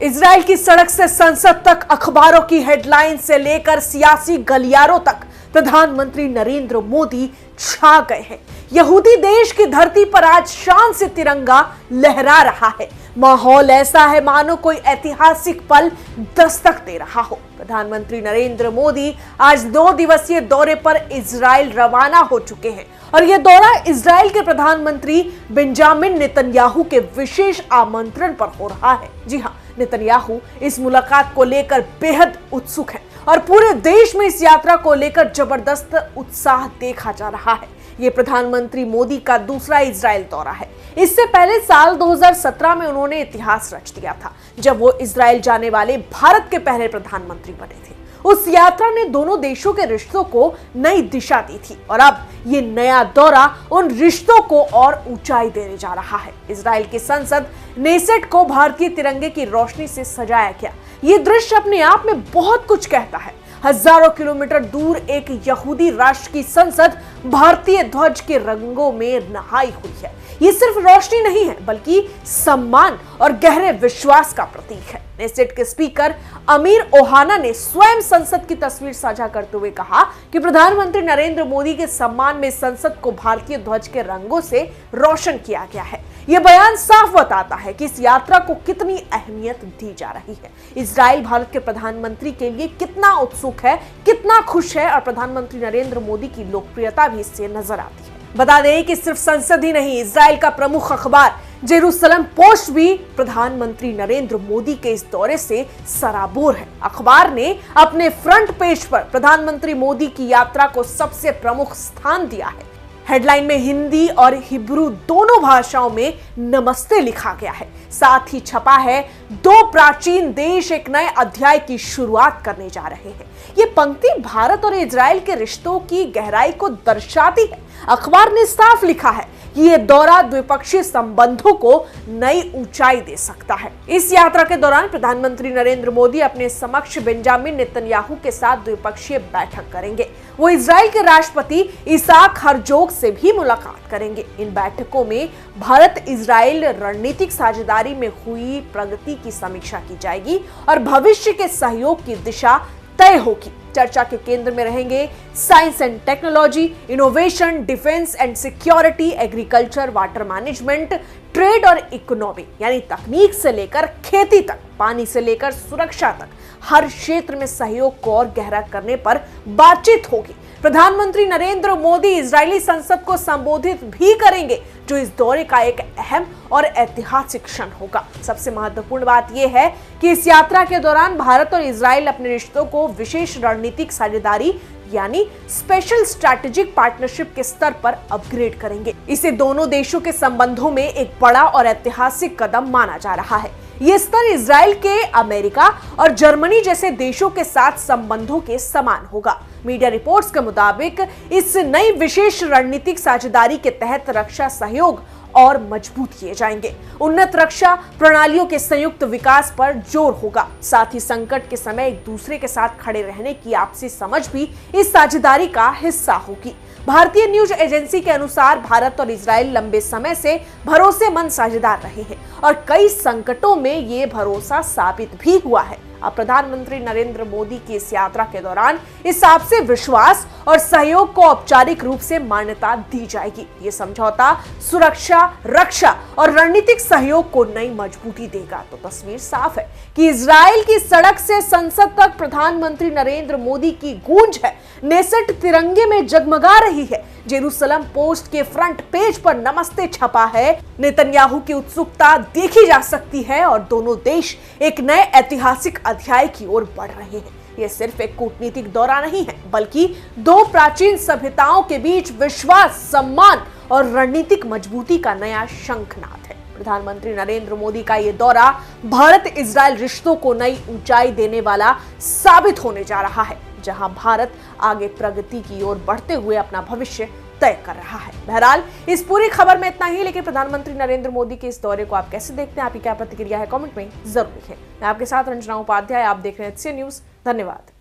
Israel की सड़क से संसद तक, अखबारों की हेडलाइन से लेकर सियासी गलियारों तक प्रधानमंत्री नरेंद्र मोदी छा गए हैं। यहूदी देश की धरती पर आज शान से तिरंगा लहरा रहा है। माहौल ऐसा है मानो कोई ऐतिहासिक पल दस्तक दे रहा हो। प्रधानमंत्री नरेंद्र मोदी आज 2 दिवसीय दौरे पर इजराइल रवाना हो चुके हैं और यह दौरा इजराइल के प्रधानमंत्री बेंजामिन नेतन्याहू के विशेष आमंत्रण पर हो रहा है। जी हां, नेतन्याहू इस मुलाकात को लेकर बेहद उत्सुक हैं और पूरे देश में इस यात्रा को लेकर जबरदस्त उत्साह देखा जा रहा है। ये प्रधानमंत्री मोदी का दूसरा इजराइल दौरा है। इससे पहले साल 2017 में उन्होंने इतिहास रच दिया था, जब वो इजराइल जाने वाले भारत के पहले प्रधानमंत्री बने थे। उस यात्रा ने दोनों देशों के रिश्तों को नई दिशा दी थी और अब ये नया दौरा उन रिश्तों को और ऊंचाई देने जा रहा है। इजराइल की संसद नेसेट को भारतीय तिरंगे की रोशनी से सजाया गया। ये दृश्य अपने आप में बहुत कुछ कहता है। हजारों किलोमीटर दूर एक यहूदी राष्ट्र की संसद भारतीय ध्वज के रंगों में नहाई हुई है। ये सिर्फ रोशनी नहीं है, बल्कि सम्मान और गहरे विश्वास का प्रतीक है। नेसेट के स्पीकर अमीर ओहाना ने स्वयं संसद की तस्वीर साझा करते हुए कहा कि प्रधानमंत्री नरेंद्र मोदी के सम्मान में संसद को भारतीय ध्वज के रंगों से रोशन किया गया है। यह बयान साफ बताता है कि इस यात्रा को कितनी अहमियत दी जा रही है। इजराइल भारत के प्रधानमंत्री के लिए कितना उत्सुक है, कितना खुश है और प्रधानमंत्री नरेंद्र मोदी की लोकप्रियता भी इससे नजर आती है। बता दें कि सिर्फ संसद ही नहीं, इजराइल का प्रमुख अखबार जेरूसलम पोस्ट भी प्रधानमंत्री नरेंद्र मोदी के इस दौरे से सराबोर है। अखबार ने अपने फ्रंट पेज पर प्रधानमंत्री मोदी की यात्रा को सबसे प्रमुख स्थान दिया है। हेडलाइन में हिंदी और हिब्रू दोनों भाषाओं में नमस्ते लिखा गया है। साथ ही छपा है 2 प्राचीन देश एक नए अध्याय की शुरुआत करने जा रहे हैं। ये पंक्ति भारत और इजराइल के रिश्तों की गहराई को दर्शाती है। अखबार ने साफ लिखा है कि यह दौरा द्विपक्षीय संबंधों को नई ऊंचाई दे सकता है। इस यात्रा के दौरान प्रधानमंत्री नरेंद्र मोदी अपने समक्ष बेंजामिन नेतन्याहू के साथ द्विपक्षीय बैठक करेंगे। वो इजराइल के राष्ट्रपति इसाक हरजोग से भी मुलाकात करेंगे। इन बैठकों में भारत इजराइल रणनीतिक साझेदारी में हुई प्रगति की समीक्षा की जाएगी और भविष्य के सहयोग की दिशा तय होगी। चर्चा के केंद्र में रहेंगे science and technology, innovation, defence and security, agriculture, water management, trade और इकोनॉमी, यानी तकनीक से लेकर खेती तक, पानी से लेकर सुरक्षा तक, हर क्षेत्र में सहयोग को और गहरा करने पर बातचीत होगी। प्रधानमंत्री नरेंद्र मोदी इजरायली संसद को संबोधित भी करेंगे, जो इस दौरे का एक अहम और ऐतिहासिक क्षण होगा। सबसे महत्वपूर्ण बात यह है कि इस यात्रा के दौरान भारत और इजराइल अपने रिश्तों को विशेष रणनीतिक साझेदारी यानी स्पेशल स्ट्रैटेजिक पार्टनरशिप के स्तर पर अपग्रेड करेंगे। इसे दोनों देशों के संबंधों में एक बड़ा और ऐतिहासिक कदम माना जा रहा है। ये स्तर इजराइल के अमेरिका और जर्मनी जैसे देशों के साथ संबंधों के समान होगा। मीडिया रिपोर्ट्स के मुताबिक इस नई विशेष रणनीतिक साझेदारी के तहत रक्षा सहयोग और मजबूत किए जाएंगे। उन्नत रक्षा प्रणालियों के संयुक्त विकास पर जोर होगा। साथ ही संकट के समय एक दूसरे के साथ खड़े रहने की आपसी समझ भी इस साझेदारी का हिस्सा होगी। भारतीय न्यूज एजेंसी के अनुसार भारत और इजराइल लंबे समय से भरोसेमंद साझेदार रहे हैं और कई संकटों में ये भरोसा साबित भी हुआ है। अब प्रधानमंत्री नरेंद्र मोदी की इस यात्रा के दौरान इस आपसी विश्वास और सहयोग को औपचारिक रूप से मान्यता दी जाएगी। ये समझौता सुरक्षा, रक्षा और रणनीतिक सहयोग को नई मजबूती देगा। तो तस्वीर साफ है कि इजराइल की सड़क से संसद तक प्रधानमंत्री नरेंद्र मोदी की गूंज है। नेसेट तिरंगे में जगमगा रही है। जेरूसलम पोस्ट के फ्रंट पेज पर नमस्ते छपा है। नेतन्याहू की उत्सुकता देखी जा सकती है और दोनों देश एक नए ऐतिहासिक अध्याय की ओर बढ़ रहे हैं। यह सिर्फ एक कूटनीतिक दौरा नहीं है, बल्कि 2 प्राचीन सभ्यताओं के बीच विश्वास, सम्मान और रणनीतिक मजबूती का नया शंखनाद है। प्रधानमंत्री नरेंद्र मोदी का यह दौरा भारत इजराइल रिश्तों को नई ऊंचाई देने वाला साबित होने जा रहा है, जहां भारत आगे प्रगति की ओर बढ़ते हुए अपना भविष्य तय कर रहा है। बहरहाल इस पूरी खबर में इतना ही, लेकिन प्रधानमंत्री नरेंद्र मोदी के इस दौरे को आप कैसे देखते हैं, आपकी क्या प्रतिक्रिया है, कमेंट में जरूर लिखें। मैं आपके साथ रंजना उपाध्याय, आप देख रहे हैं HCN न्यूज। धन्यवाद।